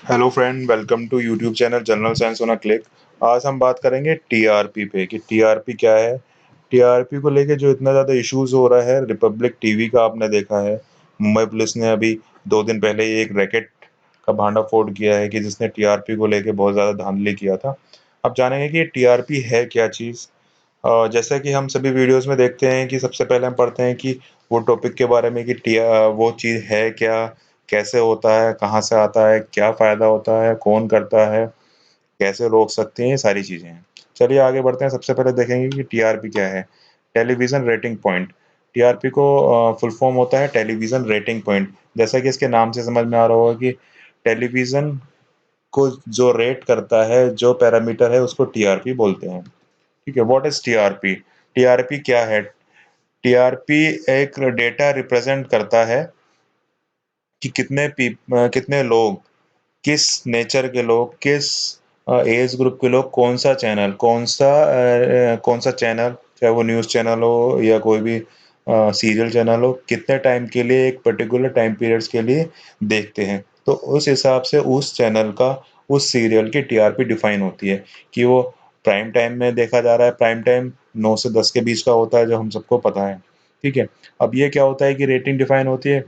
Hello friend, welcome to YouTube channel general science on a click. आज हम बात करेंगे टीआरपी पे कि टीआरपी क्या है। टीआरपी को लेके जो इतना ज़्यादा इश्यूज हो रहा है, रिपब्लिक टीवी का आपने देखा है। मुंबई पुलिस ने अभी 2 दिन पहले ही एक रैकेट का भांडाफोड़ किया है कि जिसने टीआरपी को लेके बहुत ज़्यादा धांधली किया था। अब जानेंगे कि टीआरपी है क्या चीज़। जैसा कि हम सभी वीडियोस में देखते हैं कि सबसे पहले हम पढ़ते हैं कि वो टॉपिक के बारे में कि वो चीज़ है क्या, कैसे होता है, कहाँ से आता है, क्या फ़ायदा होता है, कौन करता है, कैसे रोक सकते हैं, ये सारी चीज़ें हैं। चलिए आगे बढ़ते हैं। सबसे पहले देखेंगे कि टीआरपी क्या है। Television rating point. टीआरपी को फुल फॉर्म होता है टेलीविज़न रेटिंग पॉइंट। जैसा कि इसके नाम से समझ में आ रहा होगा कि टेलीविज़न को जो रेट करता है, जो पैरामीटर है, उसको टीआरपी बोलते हैं। ठीक है, व्हाट इज टीआरपी? टीआरपी क्या है? टीआरपी एक डेटा रिप्रेजेंट करता है कि कितने लोग, किस नेचर के लोग, किस एज ग्रुप के लोग, कौन सा चैनल, चाहे वो न्यूज़ चैनल हो या कोई भी सीरियल चैनल हो, कितने टाइम के लिए, एक पर्टिकुलर टाइम पीरियड्स के लिए देखते हैं। तो उस हिसाब से उस चैनल का, उस सीरियल की टीआरपी डिफाइन होती है कि वो प्राइम टाइम में देखा जा रहा है। प्राइम टाइम 9 से 10 के बीच का होता है, जो हम सबको पता है। ठीक है। अब ये क्या होता है कि रेटिंग डिफाइन होती है,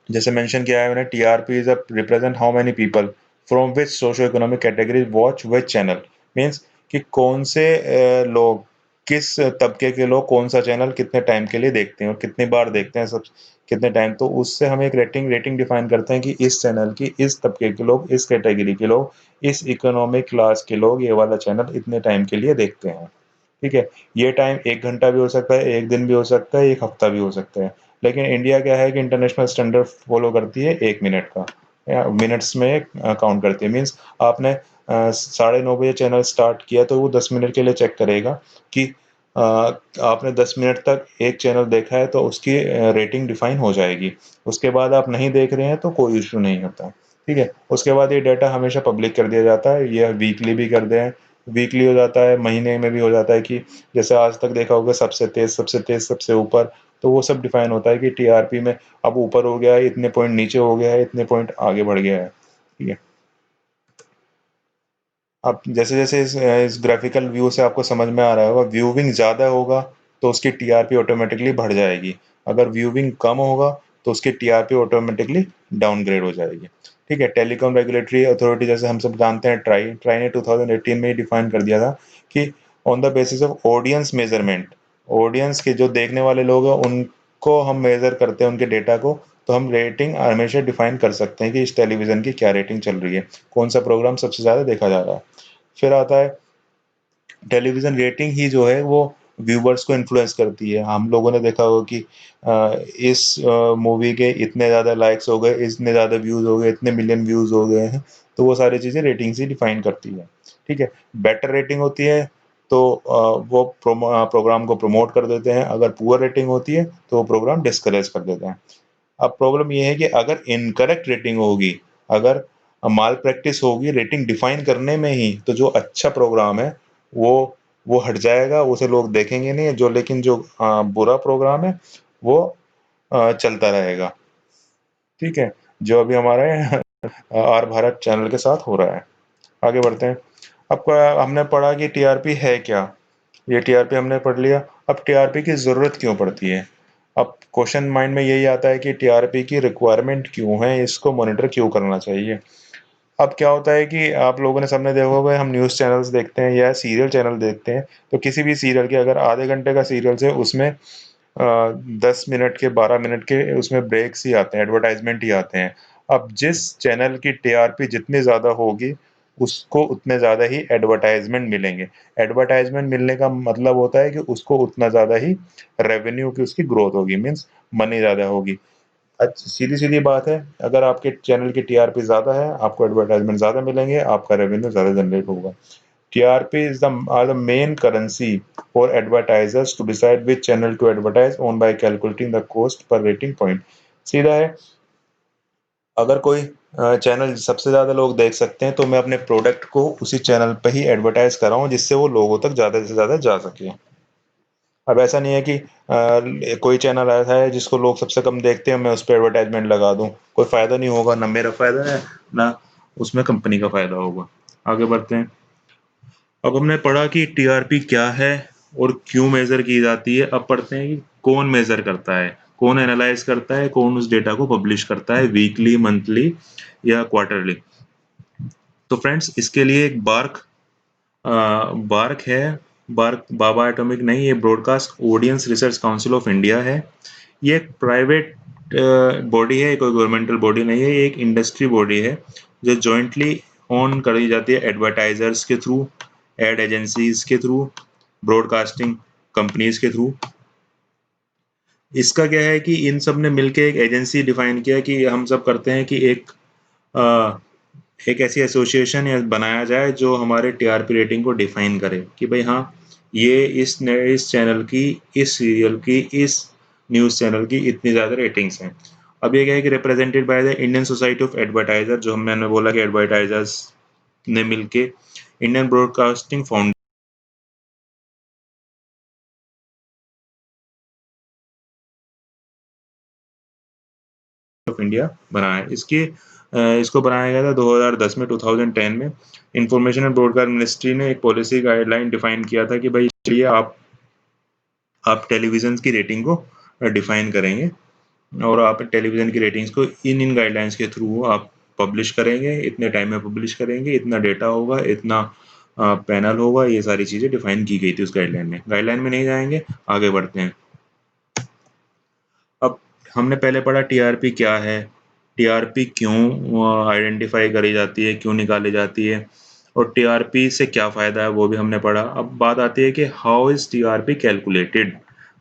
जैसे मेंशन किया है मैंने, TRP is a represent how many people from which socio economic categories watch which channel. Means कि कौन से लोग, किस तबके के लोग कौन सा चैनल कितने टाइम के लिए देखते हैं और कितनी बार देखते हैं, सब कितने टाइम। तो उससे हम एक रेटिंग डिफाइन करते हैं कि इस चैनल की, इस तबके के लोग, इस कैटेगरी के लोग, इस इकोनॉमिक क्लास के लोग ये वाला चैनल इतने टाइम के लिए देखते हैं। ठीक है। ये टाइम 1 घंटा भी हो सकता है, 1 दिन भी हो सकता है, 1 हफ्ता भी हो सकता है। लेकिन इंडिया क्या है कि इंटरनेशनल स्टैंडर्ड फॉलो करती है 1 मिनट का, या मिनट्स में काउंट करती है। मीन्स आपने 9:30 बजे चैनल स्टार्ट किया तो वो 10 मिनट के लिए चेक करेगा कि आपने 10 मिनट तक एक चैनल देखा है, तो उसकी रेटिंग डिफाइन हो जाएगी। उसके बाद आप नहीं देख रहे हैं तो कोई इशू नहीं होता। ठीक है। उसके बाद ये डाटा हमेशा पब्लिक कर दिया जाता है, ये वीकली भी कर दें, वीकली हो जाता है, महीने में भी हो जाता है कि जैसे आज तक देखा होगा सबसे तेज, सबसे तेज, सबसे ऊपर। तो वो सब डिफाइन होता है कि टीआरपी में अब ऊपर हो गया है, इतने पॉइंट नीचे हो गया है, इतने पॉइंट आगे बढ़ गया है। ठीक है। अब जैसे जैसे इस ग्राफिकल व्यू से आपको समझ में आ रहा होगा, व्यूविंग ज़्यादा होगा तो उसकी टीआरपी ऑटोमेटिकली बढ़ जाएगी। अगर व्यूविंग कम होगा तो उसकी टीआरपी ऑटोमेटिकली डाउनग्रेड हो जाएगी। ठीक है। टेलीकॉम रेगुलेटरी अथॉरिटी, जैसे हम सब जानते हैं, ट्राई ट्राई ने 2018 में ही डिफाइन कर दिया था कि on the basis of audience measurement, audience के जो देखने वाले लोग हैं उनको हम मेजर करते हैं, उनके डेटा को। तो हम रेटिंग हमेशा डिफाइन कर सकते हैं कि इस टेलीविज़न की क्या रेटिंग चल रही है, कौन सा प्रोग्राम सबसे ज़्यादा देखा जा रहा है। फिर आता है टेलीविज़न रेटिंग ही जो है वो व्यूवर्स को इन्फ्लुएंस करती है। हम लोगों ने देखा होगा कि इस मूवी के इतने ज़्यादा लाइक्स हो गए, इतने ज़्यादा व्यूज़ हो गए, इतने मिलियन व्यूज़ हो गए हैं। तो वो सारी चीज़ें रेटिंग से डिफाइन करती है। ठीक है। बेटर रेटिंग होती है तो वो प्रोग्राम को प्रमोट कर देते हैं। अगर पुअर रेटिंग होती है तो वो प्रोग्राम डिस्करेज कर देते हैं। अब प्रॉब्लम ये है कि अगर इनकरेक्ट रेटिंग होगी, अगर माल प्रैक्टिस होगी रेटिंग डिफाइन करने में ही, तो जो अच्छा प्रोग्राम है वो वो हट जाएगा, उसे लोग देखेंगे नहीं। जो लेकिन जो बुरा प्रोग्राम है वो चलता रहेगा। ठीक है। जो अभी हमारे आर भारत चैनल के साथ हो रहा है। आगे बढ़ते हैं। अब हमने पढ़ा कि टीआरपी है क्या। ये टीआरपी हमने पढ़ लिया। अब टीआरपी की ज़रूरत क्यों पड़ती है? अब क्वेश्चन माइंड में यही आता है कि टीआरपी की रिक्वायरमेंट क्यों है, इसको मॉनिटर क्यों करना चाहिए। अब क्या होता है कि आप लोगों ने, सबने देखा होगा, हम न्यूज़ चैनल्स देखते हैं या सीरियल चैनल देखते हैं, तो किसी भी सीरियल के अगर आधे घंटे का सीरियल है उसमें 10 मिनट के, 12 मिनट के उसमें ब्रेक्स ही आते हैं, एडवर्टाइजमेंट ही आते हैं। अब जिस चैनल की टीआरपी जितनी ज़्यादा होगी उसको उतने ज़्यादा ही एडवर्टाइजमेंट मिलेंगे। एडवर्टाइजमेंट मिलने का मतलब होता है कि उसको उतना ज़्यादा ही रेवेन्यू की उसकी ग्रोथ होगी, मीन्स मनी ज़्यादा होगी। सीधी सीधी बात है, अगर आपके चैनल की टीआरपी ज़्यादा है, आपको एडवर्टाइजमेंट ज़्यादा मिलेंगे, आपका रेवेन्यू ज़्यादा जनरेट होगा। TRP is the are the main currency for advertisers to decide which channel to advertise on by calculating the cost per rating point। सीधा है, अगर कोई चैनल सबसे ज़्यादा लोग देख सकते हैं तो मैं अपने प्रोडक्ट को उसी चैनल पे ही एडवर्टाइज कर रहा हूँ, जिससे वो लोगों तक ज़्यादा से ज़्यादा जा सके। अब ऐसा नहीं है कि कोई चैनल ऐसा है जिसको लोग सबसे कम देखते हैं, मैं उस पर एडवर्टाइजमेंट लगा दूं, कोई फ़ायदा नहीं होगा, ना मेरा फ़ायदा है, ना उसमें कंपनी का फ़ायदा होगा। आगे बढ़ते हैं। अब हमने पढ़ा कि टीआरपी क्या है और क्यों मेज़र की जाती है। अब पढ़ते हैं कि कौन मेज़र करता है, कौन एनालाइज़ करता है, कौन उस डेटा को पब्लिश करता है वीकली, मंथली या क्वार्टरली। तो फ्रेंड्स इसके लिए एक बार्क है। बार्क बाबा एटॉमिक नहीं, ये broadcast audience research council of India है। ये एक प्राइवेट बॉडी है, कोई गवर्नमेंटल बॉडी नहीं है। ये एक इंडस्ट्री बॉडी है जो जॉइंटली ऑन करी जाती है एडवर्टाइजर्स के थ्रू, एड एजेंसीज के थ्रू, ब्रॉडकास्टिंग कंपनीज के थ्रू। इसका क्या है कि इन सब ने मिलकर एक एजेंसी डिफाइन किया कि हम सब करते हैं कि एक ऐसी एसोसिएशन या बनाया जाए जो हमारे टीआरपी रेटिंग को डिफाइन करे कि भाई हाँ, ये इस चैनल की, इस सीरियल की, इस न्यूज़ चैनल की इतनी ज़्यादा रेटिंग्स हैं। अब ये क्या है कि represented by the Indian society of advertiser, जो मैंने बोला कि एडवर्टाइजर्स ने मिलके Indian broadcasting foundation of India बनाया है। इसको बनाया गया था 2010 में, 2010 में। इंफॉर्मेशन एंड ब्रॉडकास्ट मिनिस्ट्री ने एक पॉलिसी गाइडलाइन डिफाइन किया था कि भाई चलिए आप टेलीविजन की रेटिंग को डिफाइन करेंगे और आप टेलीविजन की रेटिंग्स को इन गाइडलाइंस के थ्रू आप पब्लिश करेंगे, इतने टाइम में पब्लिश करेंगे, इतना डेटा होगा, इतना पैनल होगा। ये सारी चीज़ें डिफाइन की गई थी उस गाइडलाइन में। गाइडलाइन में नहीं जाएंगे, आगे बढ़ते हैं। अब हमने पहले पढ़ा टीआरपी क्या है, टीआरपी क्यों आइडेंटिफाई करी जाती है, क्यों निकाली जाती है, और टीआरपी से क्या फ़ायदा है वो भी हमने पढ़ा। अब बात आती है कि हाउ इज़ टीआरपी कैलकुलेटेड।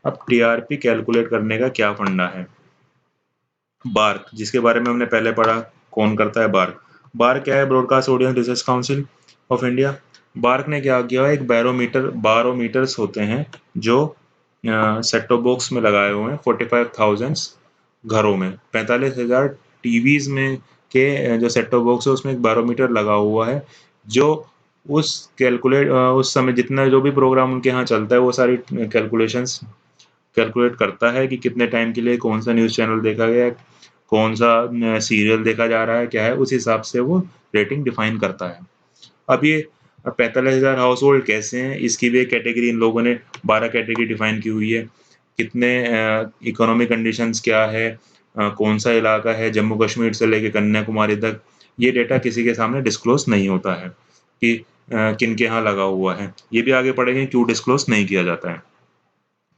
अब टीआरपी कैलकुलेट करने का क्या फंडा है। बार्क, जिसके बारे में हमने पहले पढ़ा, कौन करता है बार्क। बार्क क्या है, broadcast audience research council of India. BARC ने क्या किया है, एक बैरोमीटर्स होते हैं जो सेट टॉप बॉक्स में लगाए हुए हैं 45,000 घरों में, 45,000 टीवीज में के जो सेट टॉप बॉक्स है उसमें एक बैरोमीटर लगा हुआ है जो उस समय जितना जो भी प्रोग्राम उनके यहाँ चलता है वो सारी कैलकुलेट करता है कि कितने टाइम के लिए कौन सा न्यूज़ चैनल देखा गया, कौन सा सीरियल देखा जा रहा है, क्या है, उस हिसाब से वो रेटिंग डिफाइन करता है। अब ये 45,000 हाउस होल्ड कैसे हैं, इसकी भी एक कैटेगरी इन लोगों ने 12 कैटेगरी डिफाइन की हुई है। कितने इकोनॉमिक कंडीशंस क्या है, कौन सा इलाका है, जम्मू कश्मीर से लेकर कन्याकुमारी तक, ये डेटा किसी के सामने डिस्क्लोज नहीं होता है कि किन के यहाँ लगा हुआ है। ये भी आगे पढ़ेंगे क्यों डिस्क्लोज नहीं किया जाता है।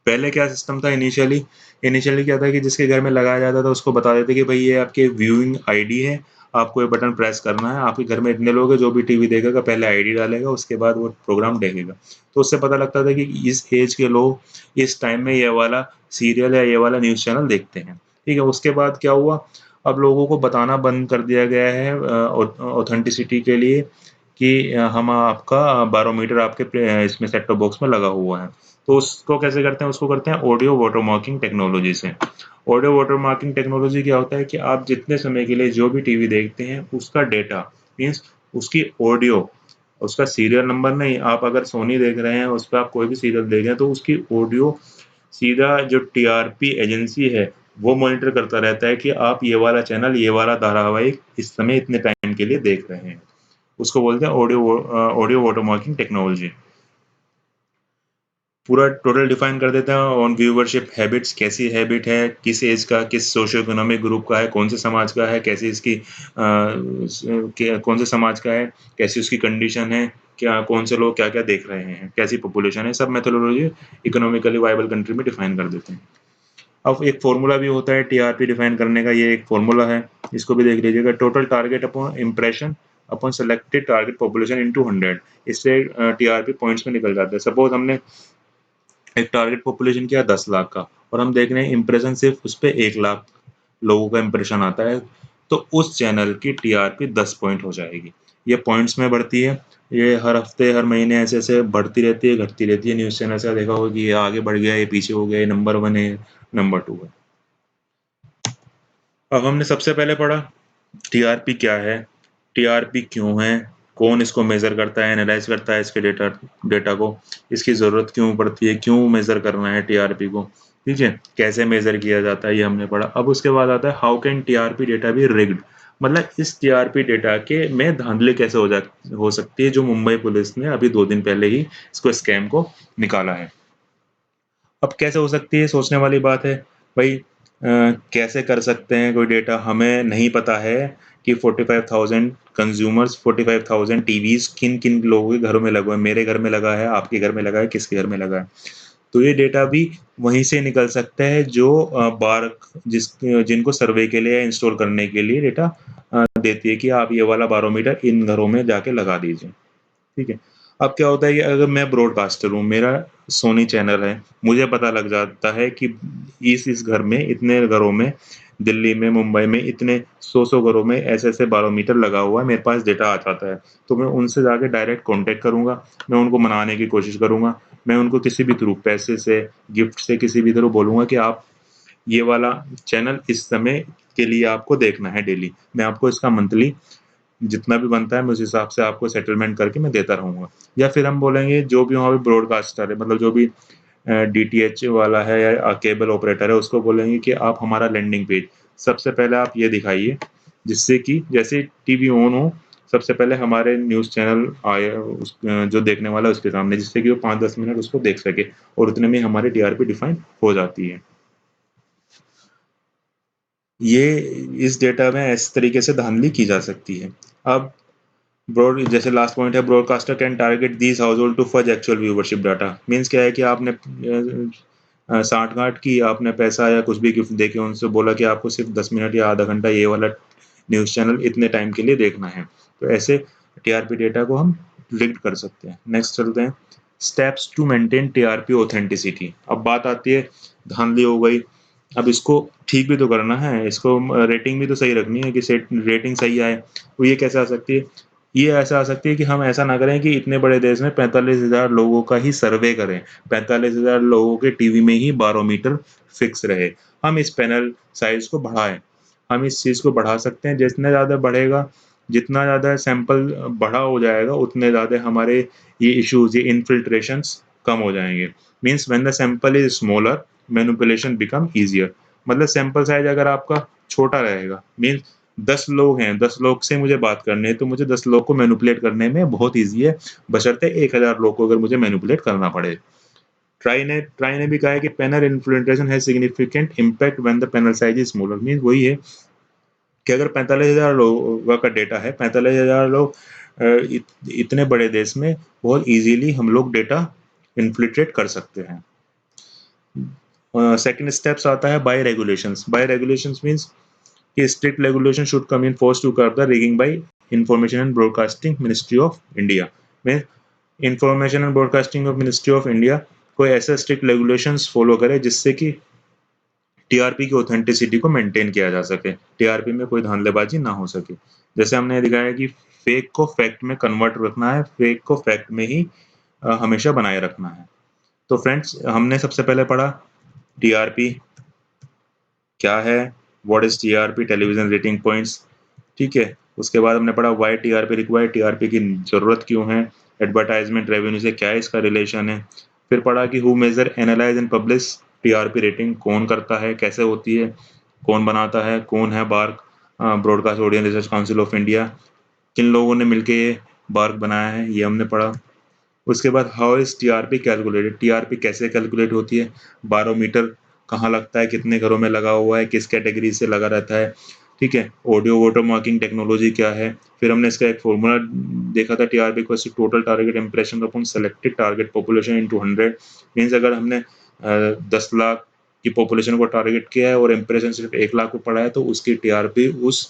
पहले क्या सिस्टम था, इनिशियली क्या था कि जिसके घर में लगाया जाता था उसको बता देते कि भाई ये आपके व्यूइंग आईडी है, आपको ये बटन प्रेस करना है, आपके घर में इतने लोग हैं, जो भी टीवी देखेगा पहले आईडी डालेगा, उसके बाद वो प्रोग्राम देखेगा। तो उससे पता लगता था कि इस एज के लोग इस टाइम में ये वाला सीरियल या ये वाला न्यूज़ चैनल देखते हैं। ठीक है, उसके बाद क्या हुआ, अब लोगों को बताना बंद कर दिया गया है ऑथेंटिसिटी के लिए कि हम आपका बैरोमीटर आपके इसमें सेट टॉप बॉक्स में लगा हुआ है। तो उसको कैसे करते हैं, उसको करते हैं ऑडियो वाटरमार्किंग टेक्नोलॉजी से। ऑडियो वाटरमार्किंग टेक्नोलॉजी क्या होता है कि आप जितने समय के लिए जो भी टीवी देखते हैं उसका डेटा मीन्स उसकी ऑडियो, उसका सीरियल नंबर नहीं, आप अगर सोनी देख रहे हैं उस पर आप कोई भी सीरियल देख रहे हैं तो उसकी ऑडियो सीधा जो टीआरपी एजेंसी है वो मॉनिटर करता रहता है कि आप ये वाला चैनल, ये वाला धारावाहिक इस समय इतने टाइम के लिए देख रहे हैं। उसको बोलते हैं ऑडियो वाटरमार्किंग टेक्नोलॉजी। पूरा टोटल डिफाइन कर देते हैं ऑन व्यूवरशिप हैबिट्स, कैसी हैबिट है, किस एज का, किस सोशियो इकोनॉमिक ग्रुप का है, कौन से समाज का है, कैसी इसकी कौन से समाज का है, कैसी उसकी कंडीशन है, क्या कौन से लोग क्या क्या देख रहे हैं, कैसी पॉपुलेशन है, सब मेथोडोलॉजी इकोनॉमिकली वाइबल कंट्री में डिफाइन कर देते हैं। अब एक फॉर्मूला भी होता है टीआरपी डिफाइन करने का, ये एक फॉर्मूला है, इसको भी देख लीजिएगा। Total target upon impression upon selected target population into 100, इससे टीआरपी पॉइंट्स में निकल जाता है। सपोज हमने एक टारगेट पॉपुलेशन किया 10 लाख का और हम देख रहे हैं इम्प्रेशन सिर्फ उस पर 1 लाख लोगों का इम्प्रेशन आता है, तो उस चैनल की टीआरपी 10 पॉइंट हो जाएगी। ये पॉइंट्स में बढ़ती है, ये हर हफ्ते हर महीने ऐसे ऐसे बढ़ती रहती है, घटती रहती है। न्यूज़ चैनल से देखा होगा कि ये आगे बढ़ गया, ये पीछे हो गया, ये नंबर 1 है, नंबर 2 है। अब हमने सबसे पहले पढ़ा टीआरपी क्या है, टीआरपी क्यों है, कौन इसको मेज़र करता है, एनालाइज करता है इसके डेटा डेटा को, इसकी ज़रूरत क्यों पड़ती है, क्यों मेज़र करना है टीआरपी को, ठीक है, कैसे मेज़र किया जाता है, ये हमने पढ़ा। अब उसके बाद आता है how can TRP data be rigged. मतलब इस टीआरपी डेटा के में धांधली कैसे हो सकती है, जो मुंबई पुलिस ने अभी 2 दिन पहले ही इसको स्कैम को निकाला है। अब कैसे हो सकती है, सोचने वाली बात है। भाई कैसे कर सकते हैं कोई डेटा, हमें नहीं पता है कि 45,000 कंज्यूमर्स, 45,000 टीवीज़ किन-किन लोगों के घरों में लगा हुआ है। मेरे घर में लगा है, आपके घर में लगा है, किसके घर में लगा है। तो ये डेटा भी वहीं से निकल सकता है जो जिनको सर्वे के लिए या इंस्टॉल करने के लिए डेटा देती है कि आप ये वाला बैरोमीटर इन घरों में जाके लगा दीजिए। ठीक है। अब क्या होता है कि अगर मैं ब्रॉडकास्टर हूँ, मेरा सोनी चैनल है, मुझे पता लग जाता है कि इस घर में, इतने घरों में, दिल्ली में, मुंबई में इतने 100-100 घरों में ऐसे-ऐसे बैरोमीटर लगा हुआ है, मेरे पास डेटा आ जाता है। तो मैं उनसे जाके डायरेक्ट कॉन्टैक्ट करूँगा, मैं उनको मनाने की कोशिश करूँगा, मैं उनको किसी भी थ्रू, पैसे से, गिफ्ट से, किसी भी थ्रू बोलूँगा कि आप ये वाला चैनल इस समय के लिए आपको देखना है डेली। मैं आपको इसका मंथली जितना भी बनता है मैं उस हिसाब से आपको सेटलमेंट करके मैं देता रहूँगा। या फिर हम बोलेंगे जो भी वहाँ पे ब्रॉडकास्टर है, मतलब जो भी डीटीएच वाला है या केबल ऑपरेटर है, उसको बोलेंगे कि आप हमारा लैंडिंग पेज सबसे पहले आप ये दिखाइए, जिससे कि जैसे टीवी ऑन हो, सबसे पहले हमारे न्यूज़ चैनल आए जो देखने वाला है उसके सामने, जिससे कि वो 5-10 मिनट उसको देख सके और उतने में हमारी टीआरपी डिफाइन हो जाती है। ये इस डेटा में इस तरीके से धांधली की जा सकती है। अब ब्रॉड जैसे लास्ट पॉइंट है, broadcaster can target these household to fudge actual viewership data. Means क्या है कि आपने साठ-गांठ की, आपने पैसा या कुछ भी गिफ्ट देके उनसे बोला कि आपको सिर्फ 10 मिनट या आधा घंटा ये वाला न्यूज़ चैनल इतने टाइम के लिए देखना है। तो ऐसे टीआरपी डेटा को हम लिंक कर सकते हैं। नेक्स्ट चलते हैं, steps to maintain TRP authenticity. अब बात आती है, धांधली हो गई, अब इसको ठीक भी तो करना है, इसको रेटिंग भी तो सही रखनी है कि सेट रेटिंग सही आए। तो ये कैसे आ सकती है? ये ऐसा आ सकती है कि हम ऐसा ना करें कि इतने बड़े देश में 45,000 लोगों का ही सर्वे करें, 45,000 लोगों के टीवी में ही बैरोमीटर फिक्स रहे। हम इस पैनल साइज़ को बढ़ाएँ, हम इस चीज़ को बढ़ा सकते हैं, जितना ज़्यादा बढ़ेगा, जितना ज़्यादा सैंपल बड़ा हो जाएगा, उतने ज़्यादा हमारे ये इश्यूज़, ये इन्फिल्ट्रेशंस कम हो जाएँगे। Means when the sample is smaller, manipulation become easier. मतलब सैंपल साइज़ अगर आपका छोटा रहेगा, मीन्स 10 लोग हैं, 10 लोग से मुझे बात करनी है, तो मुझे 10 लोग को मैनिपुलेट करने में बहुत ईज़ी है, बशर्ते 1000 लोग को अगर मुझे मैनिपुलेट करना पड़े। ट्राई ने भी कहा है कि panel influentation has significant impact when the panel size is smaller. Means वही है कि अगर 45,000 लोगों का डेटा है, 45,000 लोग इतने बड़े देश में बहुत ईज़िली हम लोग डेटा इन्फिल्ट्रेट कर सकते हैं। सेकंड स्टेप्स आता है by regulations. By regulations means कि strict regulation should come in force to curb the rigging by information and broadcasting ministry of India में। Information and broadcasting of ministry of India कोई ऐसे strict regulations follow करे जिससे कि TRP की authenticity को maintain किया जा सके, टीआरपी में कोई धांधलेबाजी ना हो सके। जैसे हमने दिखाया कि फेक को फैक्ट में कन्वर्ट रखना है, फेक को फैक्ट में ही हमेशा बनाए रखना है। तो फ्रेंड्स, हमने सबसे पहले पढ़ा टीआरपी क्या है, what is TRP, television rating points, ठीक है। उसके बाद हमने पढ़ा वाई टीआरपी रिक्वायर्ड, टीआरपी की ज़रूरत क्यों है, एडवर्टाइजमेंट रेवेन्यू से क्या इसका रिलेशन है। फिर पढ़ा कि who measure analyse and publish TRP rating, कौन करता है, कैसे होती है, कौन बनाता है, कौन है BARC, broadcast audience research council of India, किन लोगों ने मिलके ये बार्क बनाया है, ये हमने पढ़ा। उसके बाद how is TRP calculated, TRP कैसे कैलकुलेट होती है, बैरोमीटर कहाँ लगता है, कितने घरों में लगा हुआ है, किस कैटेगरी से लगा रहता है, ठीक है। ऑडियो वाटर मार्किंग टेक्नोलॉजी क्या है। फिर हमने इसका एक फॉर्मूला देखा था, टीआरपी को total target impression upon selected target population into 100। Means अगर हमने 10 लाख की पॉपुलेशन को टारगेट किया है और इंप्रेशन सिर्फ 1 लाख पे पड़ा है, तो उसकी टीआरपी उस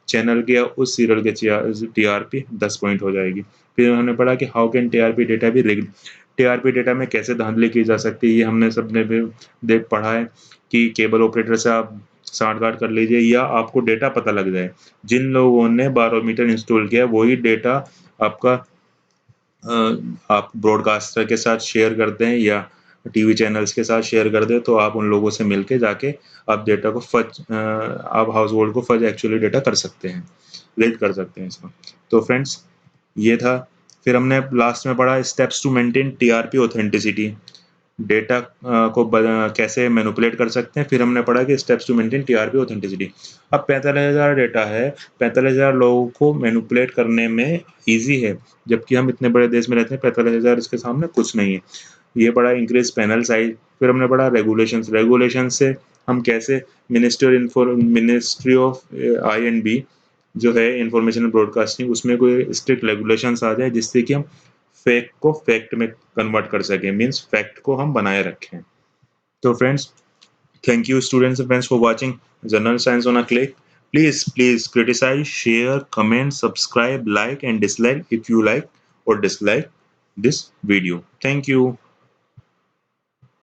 चैनल की या उस सीरियल की टीआरपी 10 पॉइंट हो जाएगी। फिर हमने पढ़ा कि how can TRP data be rigged, TRP data में कैसे धांधली की जा सकती है। ये हमने सबने भी देख पढ़ा है कि केबल ऑपरेटर से आप साठ-गांठ कर लीजिए या आपको डेटा पता लग जाए। जिन लोगों ने बैरोमीटर इंस्टॉल किया है वही डेटा आपका आप ब्रॉडकास्टर के साथ शेयर करते हैं या टीवी चैनल्स के साथ शेयर कर दें, तो आप उन लोगों से मिलके जाके आप डेटा को आप हाउस होल्ड को फज एक्चुअली डेटा कर सकते हैं, रीड कर सकते हैं इसको। तो फ्रेंड्स, ये था। फिर हमने लास्ट में पढ़ा steps to maintain TRP authenticity. Data को कैसे मैनिपुलेट कर सकते हैं, फिर हमने पढ़ा कि steps to maintain TRP authenticity. अब 45,000 डेटा है, 45,000 लोगों को मैनिपुलेट करने में ईजी है, जबकि हम इतने बड़े देश में रहते हैं, 45,000 इसके सामने कुछ नहीं है। ये बड़ा इंक्रीज पैनल साइज। फिर हमने पढ़ा रेगुलेशन से हम कैसे मिनिस्ट्री ऑफ आई&बी जो है इंफॉर्मेशन एंड ब्रॉडकास्टिंग, उसमें कोई स्ट्रिक्ट रेगुलेशंस आ जाए जिससे कि हम फेक को फैक्ट में कन्वर्ट कर सकें, मीन्स फैक्ट को हम बनाए रखें। तो friends, thank you students and friends for watching General Science on a Click. Please criticize, share, comment, subscribe, like and dislike if you like or dislike this video. Thank you.